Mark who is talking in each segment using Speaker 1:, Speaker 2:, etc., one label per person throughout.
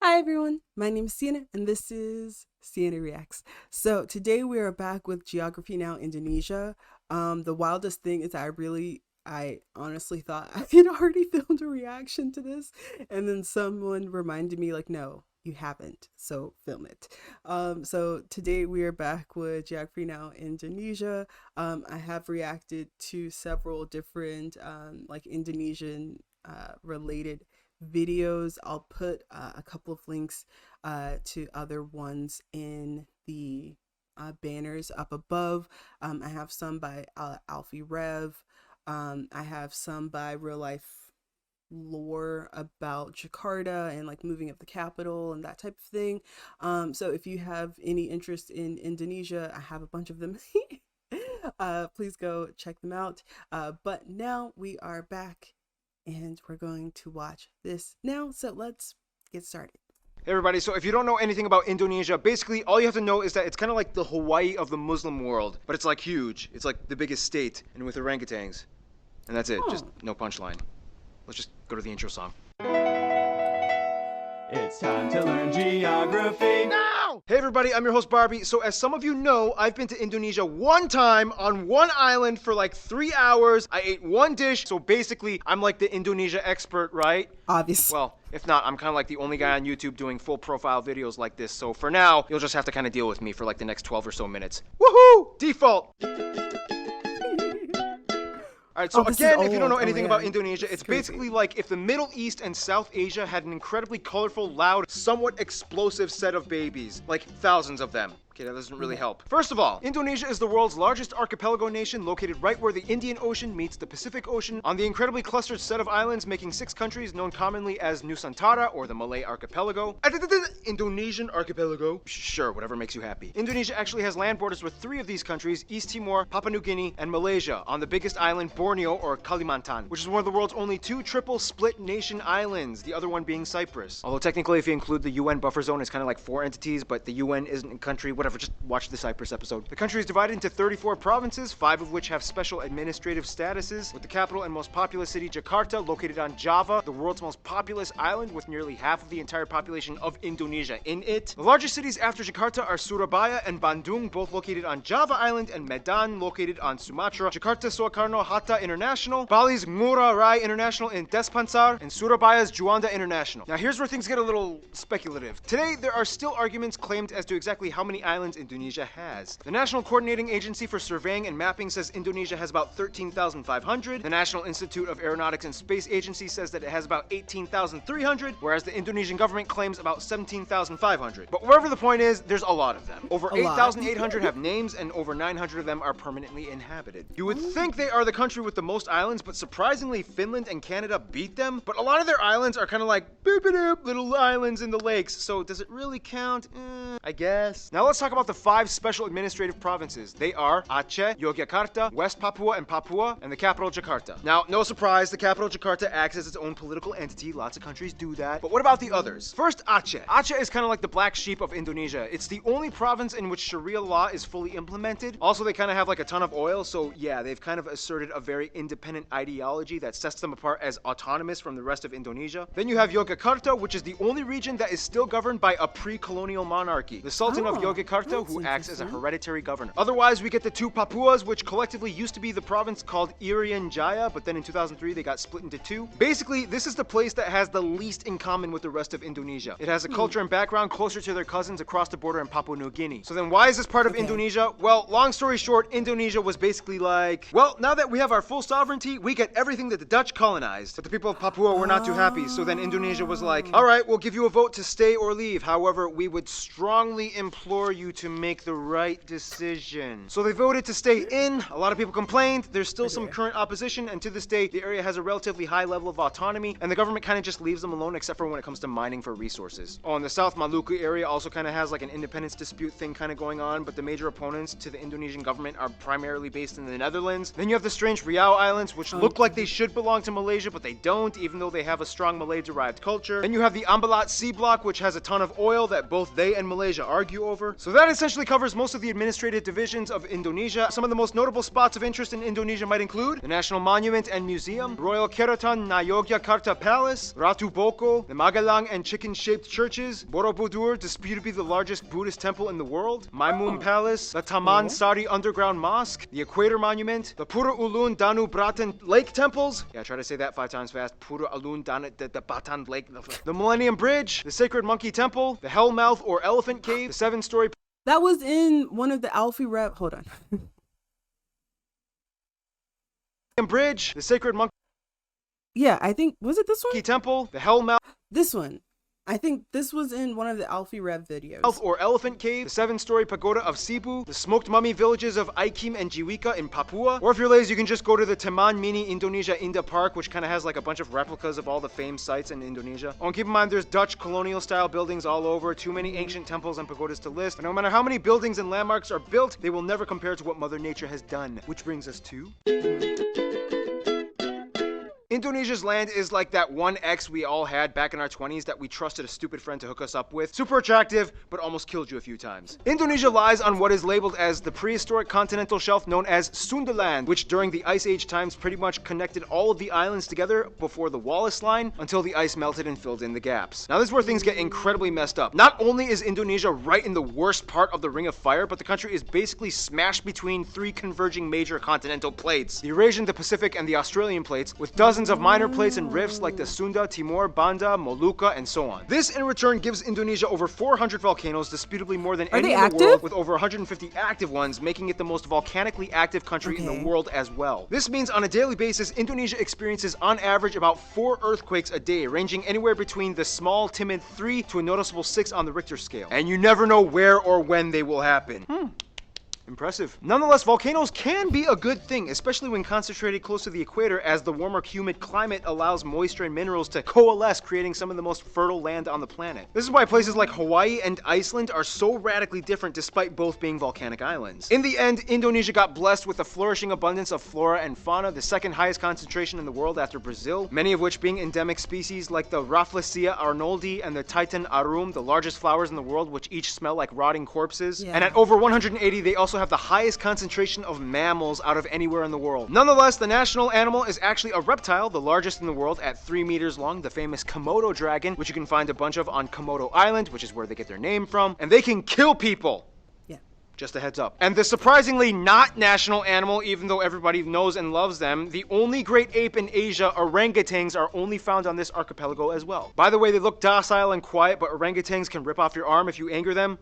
Speaker 1: Hi everyone, my name is Sienna and this is Sienna Reacts. So today we are back with Geography Now Indonesia. The wildest thing is I honestly thought I had already filmed a reaction to this, and then someone reminded me like, no, you haven't, so film it. So today we are back with Geography Now Indonesia. I have reacted to several different like Indonesian related videos. I'll put a couple of links to other ones in the banners up above. I have some by Alfie Rev. I have some by Real Life Lore about Jakarta and like moving up the capital and that type of thing. So if you have any interest in Indonesia, I have a bunch of them. Please go check them out. But now we are back and we're going to watch this now. So let's get started.
Speaker 2: Hey everybody, so if you don't know anything about Indonesia, basically all you have to know is that it's kind of like the Hawaii of the Muslim world, but it's like huge. It's like the biggest state, and with orangutans. And that's it, just no punchline. Let's just go to the intro song.
Speaker 3: It's time to learn geography
Speaker 2: now! Hey everybody, I'm your host Barbie. So as some of you know, I've been to Indonesia one time on one island for like 3 hours. I ate one dish, so basically I'm like the Indonesia expert, right?
Speaker 1: Obviously.
Speaker 2: Well, if not, I'm kind of like the only guy on YouTube doing full profile videos like this. So for now, you'll just have to kind of deal with me for like the next 12 or so minutes. Woohoo! Default! Alright, so again, if you don't know anything about Indonesia, it's basically like if the Middle East and South Asia had an incredibly colorful, loud, somewhat explosive set of babies. Like thousands of them. Okay, that doesn't really help. First of all, Indonesia is the world's largest archipelago nation located right where the Indian Ocean meets the Pacific Ocean on the incredibly clustered set of islands making 6 countries known commonly as Nusantara or the Malay Archipelago. Indonesian Archipelago. Sure, whatever makes you happy. Indonesia actually has land borders with 3 of these countries, East Timor, Papua New Guinea, and Malaysia, on the biggest island Borneo or Kalimantan, which is one of the world's only 2 triple split nation islands, the other one being Cyprus. Although technically if you include the UN buffer zone, it's kind of like 4 entities, but the UN isn't a country, whatever, just watch the Cyprus episode. The country is divided into 34 provinces, 5 of which have special administrative statuses, with the capital and most populous city Jakarta located on Java, the world's most populous island with nearly half of the entire population of Indonesia in it. The largest cities after Jakarta are Surabaya and Bandung, both located on Java Island, and Medan, located on Sumatra. Jakarta Soekarno-Hatta International, Bali's Ngurah Rai International in Despansar, and Surabaya's Juanda International. Now here's where things get a little speculative. Today, there are still arguments claimed as to exactly how many islands Indonesia has. The National Coordinating Agency for Surveying and Mapping says Indonesia has about 13,500. The National Institute of Aeronautics and Space Agency says that it has about 18,300, whereas the Indonesian government claims about 17,500. But wherever the point is, there's a lot of them. Over 8,800 have names, and over 900 of them are permanently inhabited. You would think they are the country with the most islands, but surprisingly, Finland and Canada beat them. But a lot of their islands are kind of like boop-a-doop little islands in the lakes, so does it really count? I guess. Now let's talk about the 5 special administrative provinces. They are Aceh, Yogyakarta, West Papua and Papua, and the capital Jakarta. Now, no surprise, the capital Jakarta acts as its own political entity. Lots of countries do that. But what about the others? First, Aceh. Aceh is kind of like the black sheep of Indonesia. It's the only province in which Sharia law is fully implemented. Also, they kind of have like a ton of oil, so yeah, they've kind of asserted a very independent ideology that sets them apart as autonomous from the rest of Indonesia. Then you have Yogyakarta, which is the only region that is still governed by a pre-colonial monarchy. The Sultan of Yogyakarta, who acts as a hereditary governor. Otherwise, we get the 2 Papuas, which collectively used to be the province called Irian Jaya, but then in 2003 they got split into 2. Basically, this is the place that has the least in common with the rest of Indonesia. It has a culture and background closer to their cousins across the border in Papua New Guinea. So then why is this part of Indonesia? Well, long story short, Indonesia was basically like, well, now that we have our full sovereignty, we get everything that the Dutch colonized. But the people of Papua were not too happy, so then Indonesia was like, alright, we'll give you a vote to stay or leave. However, we would strongly implore you to make the right decision. So they voted to stay in. A lot of people complained. There's still some current opposition, and to this day, the area has a relatively high level of autonomy, and the government kind of just leaves them alone except for when it comes to mining for resources. Oh, and the South Maluku area also kind of has like an independence dispute thing kind of going on, but the major opponents to the Indonesian government are primarily based in the Netherlands. Then you have the strange Riau Islands, which look like they should belong to Malaysia, but they don't, even though they have a strong Malay-derived culture. Then you have the Ambalat Sea Block, which has a ton of oil that both they and Malaysia argue over. So So that essentially covers most of the administrative divisions of Indonesia. Some of the most notable spots of interest in Indonesia might include the National Monument and Museum, Royal Keraton Ngayogyakarta Palace, Ratu Boko, the Magelang and chicken-shaped churches, Borobudur, disputed to be the largest Buddhist temple in the world, Maimun Palace, the Taman Sari Underground Mosque, the Equator Monument, the Pura Ulun Danu Bratan Lake temples. Yeah, try to say that 5 times fast. Pura Ulun Danu Batan Lake. The Millennium Bridge, the Sacred Monkey Temple, the Hellmouth or Elephant Cave, the 7-story.
Speaker 1: That was in one of the Alfie rep. Hold on.
Speaker 2: Bridge, the Sacred Monkey.
Speaker 1: Yeah, I think, was it this one?
Speaker 2: Temple, the Hellmouth.
Speaker 1: This one. I think this was in one of the Alfie Rev videos.
Speaker 2: Or Elephant Cave, the 7-story pagoda of Cebu, the smoked mummy villages of Aikim and Jiwika in Papua. Or if you're lazy, you can just go to the Taman Mini Indonesia Indah Park, which kind of has like a bunch of replicas of all the famed sites in Indonesia. Oh, and keep in mind, there's Dutch colonial style buildings all over, too many ancient temples and pagodas to list. And no matter how many buildings and landmarks are built, they will never compare to what Mother Nature has done. Which brings us to... Indonesia's land is like that one ex we all had back in our 20s that we trusted a stupid friend to hook us up with. Super attractive, but almost killed you a few times. Indonesia lies on what is labeled as the prehistoric continental shelf known as Sundaland, which during the Ice Age times pretty much connected all of the islands together before the Wallace Line until the ice melted and filled in the gaps. Now this is where things get incredibly messed up. Not only is Indonesia right in the worst part of the Ring of Fire, but the country is basically smashed between 3 converging major continental plates. The Eurasian, the Pacific, and the Australian plates, with dozens of minor plates and rifts like the Sunda, Timor, Banda, Molucca, and so on. This in return gives Indonesia over 400 volcanoes, disputably more than any in the world, with over 150 active ones, making it the most volcanically active country in the world as well. This means on a daily basis, Indonesia experiences on average about 4 earthquakes a day, ranging anywhere between the small, timid 3 to a noticeable 6 on the Richter scale. And you never know where or when they will happen. Impressive. Nonetheless, volcanoes can be a good thing, especially when concentrated close to the equator, as the warmer, humid climate allows moisture and minerals to coalesce, creating some of the most fertile land on the planet. This is why places like Hawaii and Iceland are so radically different despite both being volcanic islands. In the end, Indonesia got blessed with a flourishing abundance of flora and fauna, the second highest concentration in the world after Brazil, many of which being endemic species like the Rafflesia arnoldi and the Titan arum, the largest flowers in the world, which each smell like rotting corpses. And at over 180, they also have the highest concentration of mammals out of anywhere in the world. Nonetheless, the national animal is actually a reptile, the largest in the world at 3 meters long, the famous Komodo dragon, which you can find a bunch of on Komodo Island, which is where they get their name from, and they can kill people. Just a heads up. And the surprisingly not national animal, even though everybody knows and loves them, the only great ape in Asia, orangutans, are only found on this archipelago as well. By the way, they look docile and quiet, but orangutans can rip off your arm if you anger them.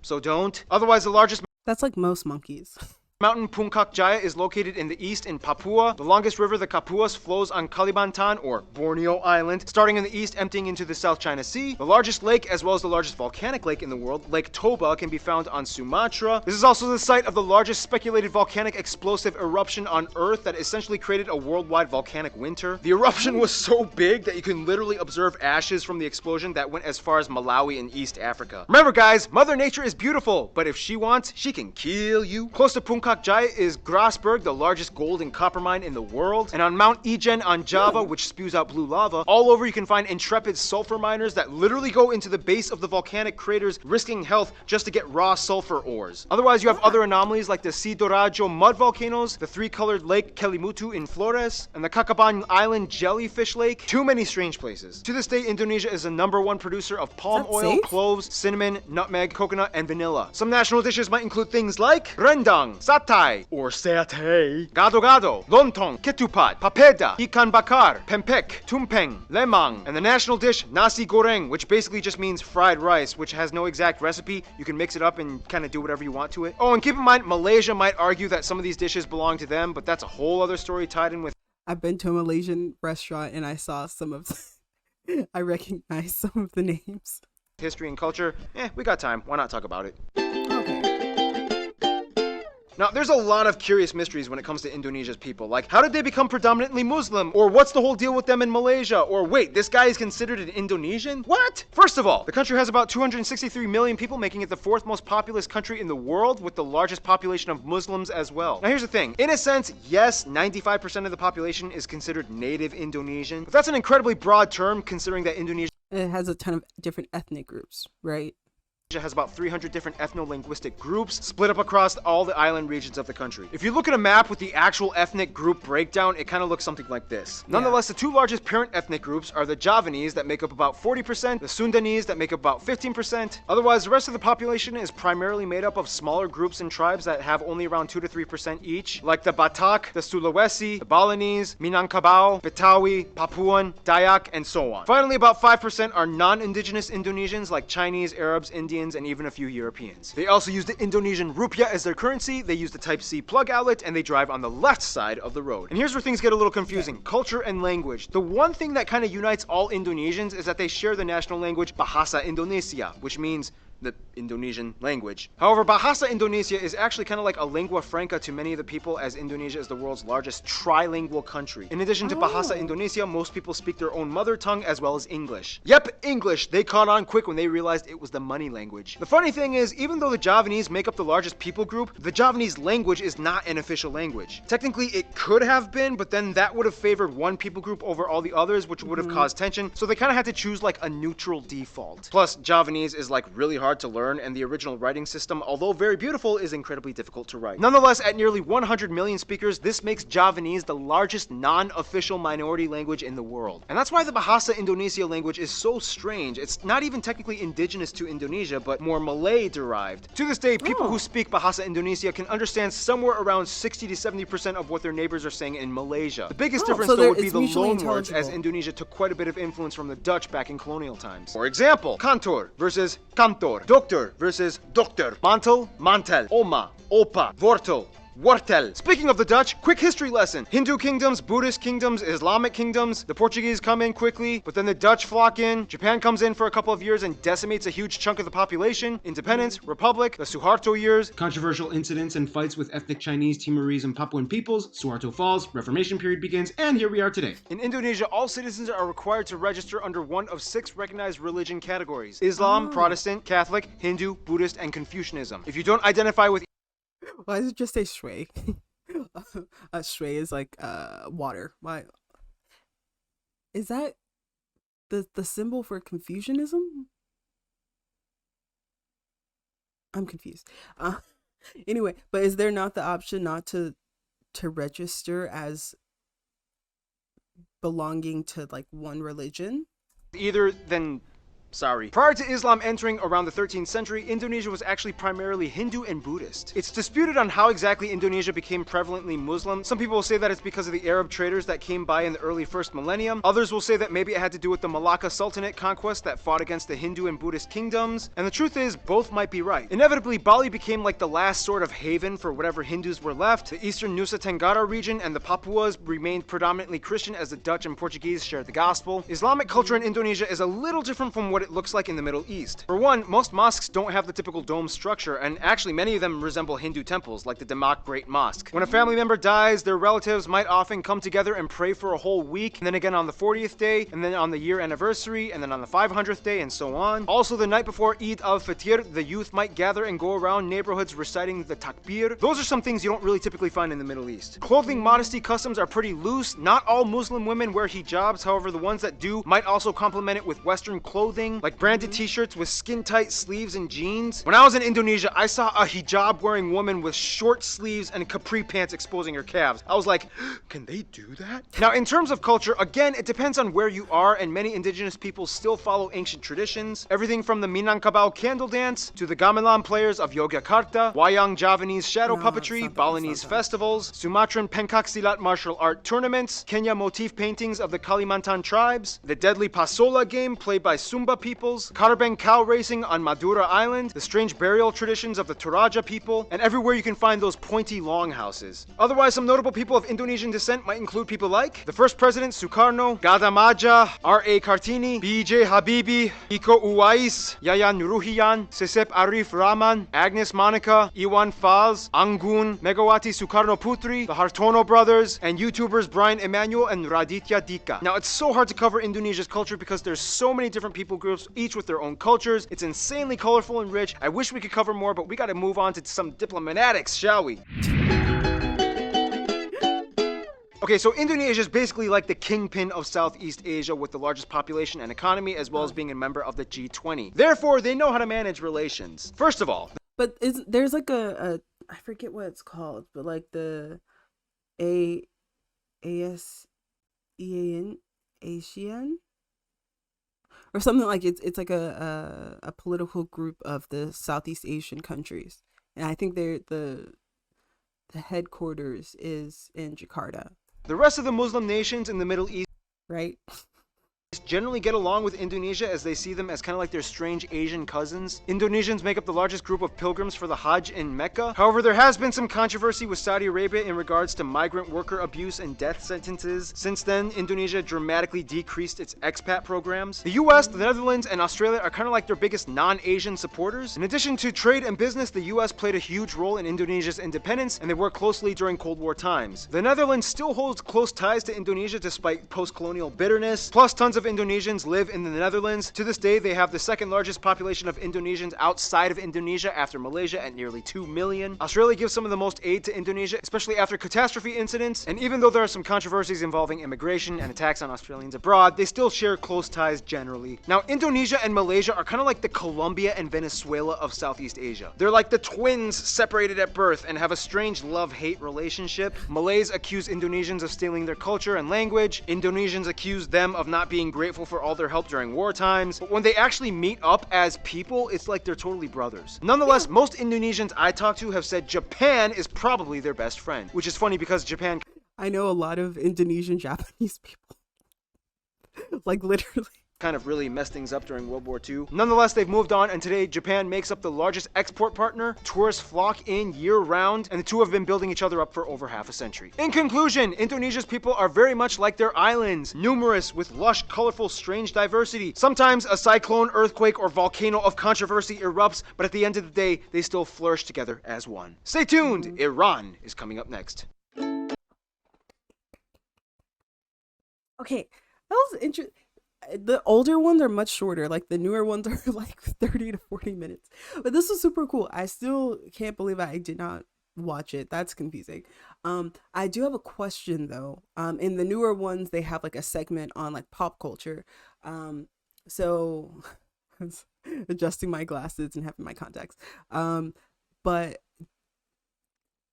Speaker 2: So don't. Otherwise, the largest...
Speaker 1: That's like most monkeys.
Speaker 2: Mountain Puncak Jaya is located in the east in Papua. The longest river, the Kapuas, flows on Kalimantan, or Borneo Island, starting in the east, emptying into the South China Sea. The largest lake, as well as the largest volcanic lake in the world, Lake Toba, can be found on Sumatra. This is also the site of the largest speculated volcanic explosive eruption on Earth that essentially created a worldwide volcanic winter. The eruption was so big that you can literally observe ashes from the explosion that went as far as Malawi in East Africa. Remember guys, Mother Nature is beautiful, but if she wants, she can kill you. Close to Puncak Jaya is Grasberg, the largest gold and copper mine in the world. And on Mount Ijen on Java, which spews out blue lava, all over you can find intrepid sulfur miners that literally go into the base of the volcanic craters, risking health just to get raw sulfur ores. Otherwise, you have other anomalies like the Sidoarjo mud volcanoes, the 3-colored lake Kelimutu in Flores, and the Kakaban Island jellyfish lake. Too many strange places. To this day, Indonesia is the #1 producer of palm oil, cloves, cinnamon, nutmeg, coconut, and vanilla. Some national dishes might include things like rendang, satay, or satay, gado-gado, lontong, ketupat, papeda, ikan bakar, pempek, tumpeng, lemang, and the national dish nasi goreng, which basically just means fried rice, which has no exact recipe. You can mix it up and kind of do whatever you want to it. Oh, and keep in mind, Malaysia might argue that some of these dishes belong to them, but that's a whole other story tied in with...
Speaker 1: I've been to a Malaysian restaurant and I saw some of I recognize some of the names.
Speaker 2: History and culture. We got time. Why not talk about it?
Speaker 1: Okay.
Speaker 2: Now, there's a lot of curious mysteries when it comes to Indonesia's people. Like, how did they become predominantly Muslim? Or what's the whole deal with them in Malaysia? Or wait, this guy is considered an Indonesian? What? First of all, the country has about 263 million people, making it the 4th most populous country in the world, with the largest population of Muslims as well. Now, here's the thing. In a sense, yes, 95% of the population is considered native Indonesian, but that's an incredibly broad term considering that Indonesia...
Speaker 1: It has a ton of different ethnic groups, right?
Speaker 2: has about 300 different ethno-linguistic groups split up across all the island regions of the country. If you look at a map with the actual ethnic group breakdown, it kind of looks something like this. Nonetheless, the two largest parent ethnic groups are the Javanese that make up about 40%, the Sundanese that make up about 15%. Otherwise, the rest of the population is primarily made up of smaller groups and tribes that have only around 2 to 3% each, like the Batak, the Sulawesi, the Balinese, Minangkabau, Betawi, Papuan, Dayak, and so on. Finally, about 5% are non-indigenous Indonesians like Chinese, Arabs, Indians, and even a few Europeans. They also use the Indonesian rupiah as their currency, they use the Type-C plug outlet, and they drive on the left side of the road. And here's where things get a little confusing. Culture and language. The one thing that kind of unites all Indonesians is that they share the national language Bahasa Indonesia, which means the Indonesian language. However, Bahasa Indonesia is actually kind of like a lingua franca to many of the people, as Indonesia is the world's largest trilingual country. In addition to Bahasa Indonesia, most people speak their own mother tongue as well as English. Yep, English. They caught on quick when they realized it was the money language. The funny thing is, even though the Javanese make up the largest people group, the Javanese language is not an official language. Technically, it could have been, but then that would have favored one people group over all the others, which would have caused tension, so they kind of had to choose like a neutral default. Plus, Javanese is like really hard to learn, and the original writing system, although very beautiful, is incredibly difficult to write. Nonetheless, at nearly 100 million speakers, this makes Javanese the largest non-official minority language in the world. And that's why the Bahasa Indonesia language is so strange. It's not even technically indigenous to Indonesia, but more Malay-derived. To this day, people who speak Bahasa Indonesia can understand somewhere around 60 to 70% of what their neighbors are saying in Malaysia. The biggest difference, though, would be the loan words, as Indonesia took quite a bit of influence from the Dutch back in colonial times. For example, kantor versus kantor, doctor versus dokter, mantel, mantel, oma, opa, wortel, wortel. Speaking of the Dutch, quick history lesson. Hindu kingdoms, Buddhist kingdoms, Islamic kingdoms. The Portuguese come in quickly, but then the Dutch flock in. Japan comes in for a couple of years and decimates a huge chunk of the population. Independence, Republic, the Suharto years.
Speaker 4: Controversial incidents and fights with ethnic Chinese, Timorese, and Papuan peoples. Suharto falls, Reformation period begins, and here we are today.
Speaker 2: In Indonesia, all citizens are required to register under one of 6 recognized religion categories: Islam, Protestant, Catholic, Hindu, Buddhist, and Confucianism. If you don't identify with
Speaker 1: Why does it just say shui? Shui is like water. Why is that the symbol for Confucianism? I'm confused. Anyway, but is there not the option not to register as belonging to like one religion?
Speaker 2: either, then sorry. Prior to Islam entering around the 13th century, Indonesia was actually primarily Hindu and Buddhist. It's disputed on how exactly Indonesia became prevalently Muslim. Some people will say that it's because of the Arab traders that came by in the early first millennium. Others will say that maybe it had to do with the Malacca Sultanate conquest that fought against the Hindu and Buddhist kingdoms. And the truth is, both might be right. Inevitably, Bali became like the last sort of haven for whatever Hindus were left. The eastern Nusa Tenggara region and the Papuas remained predominantly Christian as the Dutch and Portuguese shared the gospel. Islamic culture in Indonesia is a little different from what it looks like in the Middle East. For one, most mosques don't have the typical dome structure, and actually many of them resemble Hindu temples, like the Demak Great Mosque. When a family member dies, their relatives might often come together and pray for a whole week, and then again on the 40th day, and then on the year anniversary, and then on the 500th day, and so on. Also, the night before Eid al-Fitr, the youth might gather and go around neighborhoods reciting the takbir. Those are some things you don't really typically find in the Middle East. Clothing modesty customs are pretty loose. Not all Muslim women wear hijabs, however the ones that do might also complement it with Western clothing, like branded t-shirts with skin-tight sleeves and jeans. When I was in Indonesia, I saw a hijab-wearing woman with short sleeves and capri pants exposing her calves. I was like, can they do that? Now, in terms of culture, again, it depends on where you are, and many indigenous peoples still follow ancient traditions. Everything from the Minangkabau candle dance to the gamelan players of Yogyakarta, Wayang Javanese shadow puppetry, Balinese festivals, Sumatran pencaksilat martial art tournaments, Kenya motif paintings of the Kalimantan tribes, the deadly Pasola game played by Sumba peoples, Karbeng cow racing on Madura Island, the strange burial traditions of the Toraja people, and everywhere you can find those pointy longhouses. Otherwise, some notable people of Indonesian descent might include people like the first president Sukarno, Gada Maja, R.A. Kartini, B.J. Habibie, Iko Uwais, Yayan Nuruhian, Sesep Arif Rahman, Agnes Monica, Iwan Fals, Anggun, Megawati Sukarno Putri, the Hartono brothers, and YouTubers Brian Emanuel and Raditya Dika. Now, it's so hard to cover Indonesia's culture because there's so many different people groups, each with their own cultures. It's insanely colorful and rich. I wish we could cover more, but we gotta move on to some diplomatics, shall we? Okay, so Indonesia is basically like the kingpin of Southeast Asia with the largest population and economy, as well as being a member of the G20. Therefore, they know how to manage relations. First of all,
Speaker 1: But there's like a I forget what it's called, but like the A ASEAN ASEAN or something, like it's like a political group of the Southeast Asian countries, and I think the headquarters is in Jakarta,
Speaker 2: the rest of the Muslim nations in the Middle East
Speaker 1: right?
Speaker 2: generally get along with Indonesia as they see them as kind of like their strange Asian cousins. Indonesians make up the largest group of pilgrims for the Hajj in Mecca. However, there has been some controversy with Saudi Arabia in regards to migrant worker abuse and death sentences. Since then, Indonesia dramatically decreased its expat programs. The US, the Netherlands, and Australia are kind of like their biggest non-Asian supporters. In addition to trade and business, the US played a huge role in Indonesia's independence, and they worked closely during Cold War times. The Netherlands still holds close ties to Indonesia despite post-colonial bitterness, plus tons of Indonesians live in the Netherlands. To this day, they have the second largest population of Indonesians outside of Indonesia after Malaysia at nearly 2 million. Australia gives some of the most aid to Indonesia, especially after catastrophe incidents, and even though there are some controversies involving immigration and attacks on Australians abroad, they still share close ties generally. Now, Indonesia and Malaysia are kind of like the Colombia and Venezuela of Southeast Asia. They're like the twins separated at birth and have a strange love-hate relationship. Malays accuse Indonesians of stealing their culture and language. Indonesians accuse them of not being grateful for all their help during war times, but when they actually meet up as people, it's like they're totally brothers. Nonetheless, most Indonesians I talk to have said Japan is probably their best friend, which is funny because Japan
Speaker 1: I know a lot of Indonesian Japanese people, like literally.
Speaker 2: kind of really messed things up during World War II. Nonetheless, they've moved on, and today Japan makes up the largest export partner. Tourists flock in year-round, and the two have been building each other up for over half a century. In conclusion, Indonesia's people are very much like their islands, numerous with lush, colorful, strange diversity. Sometimes a cyclone, earthquake, or volcano of controversy erupts, but at the end of the day, they still flourish together as one. Stay tuned, Iran is coming up next.
Speaker 1: Okay, that was interesting. The older ones are much shorter, like the newer ones are like 30 to 40 minutes, but this was super cool. I still can't believe I did not watch it. That's confusing. I do have a question though. In the newer ones they have like a segment on like pop culture. So I was adjusting my glasses and having my contacts. But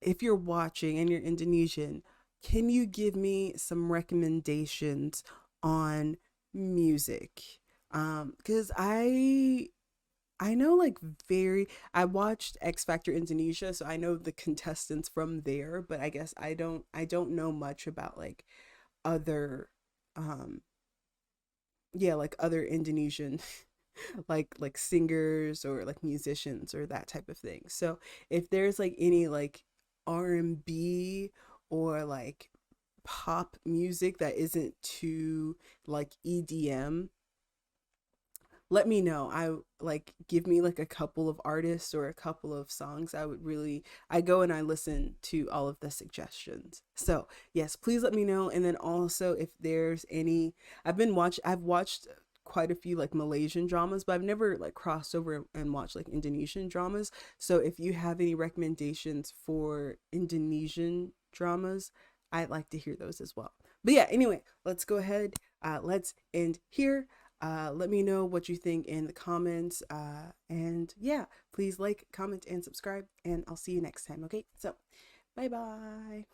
Speaker 1: if you're watching and you're Indonesian, can you give me some recommendations on music? Because I know like I watched X Factor Indonesia, so I know the contestants from there, but I guess I don't know much about like other yeah, like other Indonesian like singers or like musicians or that type of thing. So if there's like any like R&B or like pop music that isn't too like EDM, let me know. I like give me like a couple of artists or a couple of songs. I go and I listen to all of the suggestions. So yes, please let me know. And then also if there's any, I've watched quite a few like Malaysian dramas, but I've never like crossed over and watched like Indonesian dramas. So if you have any recommendations for Indonesian dramas, I'd like to hear those as well. But yeah, anyway, let's go ahead. Let's end here. Let me know what you think in the comments. And yeah, please like, comment, and subscribe. And I'll see you next time. Okay, so bye bye.